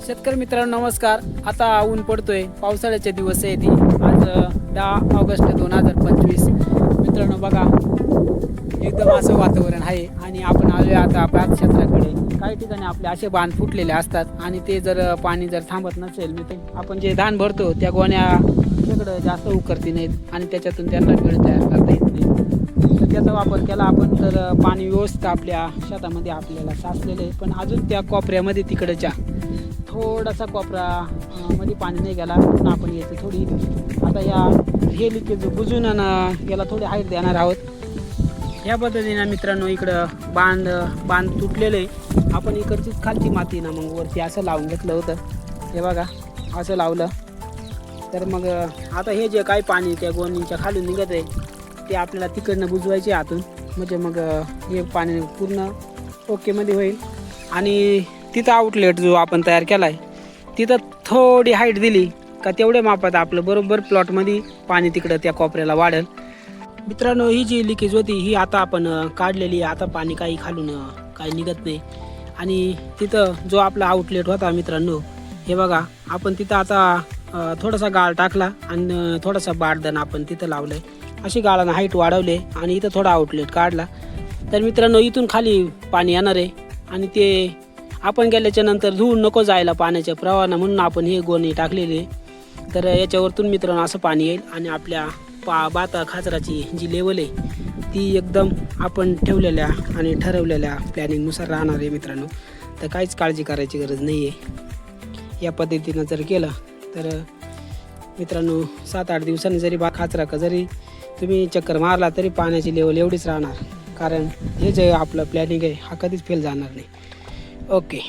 शेतकरी मित्रांनो नमस्कार. आता ऊन पडतोय, पावसाळ्याचे दिवस आहे. ती आज 10 ऑगस्ट 2025. मित्रांनो बघा, एकदम असं वातावरण आहे आणि आपण आलोय आता भात क्षेत्राकडे. काही ठिकाणी आपले असे बांध फुटलेले असतात आणि ते जर पाणी जर थांबत नसेल, मी ते आपण जे धान भरतो त्या गोण्या तिकडं जास्त उकरती नाहीत आणि त्याच्यातून त्यांना वेळ तयार करता येत नाही. तर त्याचा वापर केला आपण तर पाणी व्यवस्थित आपल्या शेतामध्ये आपल्याला साचलेलं आहे. पण अजून त्या कोपऱ्यामध्ये तिकडच्या थोडासा कोपरा मध्ये पाणी नाही गेला म्हणून आपण याची थोडी आता हे लिकेज बुजून याला थोडी हाईट देणार आहोत. या पद्धतीने मित्रांनो इकडं बांध तुटलेलं आहे. आपण इकडचीच खालची माती ना मग वरती असं लावून घेतलं होतं. हे बघा असं लावलं तर मग आता हे जे काही पाणी त्या गोणीच्या खालून निघत आहे ते आपल्याला तिकडनं बुजवायचे आतून, म्हणजे मग हे पाणी पूर्ण ओकेमध्ये होईल. आणि तिथं आउटलेट जो आपण तयार केला आहे तिथं थोडी हाईट दिली का तेवढ्या मापात आपलं बरोबर प्लॉटमध्ये पाणी तिकडं त्या कोपऱ्याला वाढेल. मित्रांनो ही जी लिकेज होती ही आता आपण काढलेली आहे. आता पाणी काही खालून काही निघत नाही. आणि तिथं जो आपला आउटलेट होता मित्रांनो, हे बघा आपण तिथं आता थोडासा गाळ टाकला आणि थोडासा बारदान आपण तिथं लावलं आहे. अशी गाळानं हाईट वाढवले आणि इथं थोडा आउटलेट काढला. तर मित्रांनो इथून खाली पाणी येणार आहे आणि ते आपण गेल्याच्या नंतर धुवून नको जायला पाण्याच्या प्रवाहानं, म्हणून आपण हे गोणी टाकलेली आहे. तर याच्यावरतून मित्रांनो असं पाणी येईल आणि आपल्या बाता खाचराची जी लेवल आहे ती एकदम आपण ठेवलेल्या आणि ठरवलेल्या प्लॅनिंगनुसार राहणार आहे मित्रांनो. तर काहीच काळजी करायची गरज नाही आहे. या पद्धतीनं जर केलं तर मित्रांनो 7-8 दिवसांनी जरी खाचरा का जरी तुम्ही चक्कर मारला तरी पाण्याची लेवल एवढीच राहणार. कारण हे जे आपलं प्लॅनिंग आहे हा कधीच फेल जाणार नाही. ओके.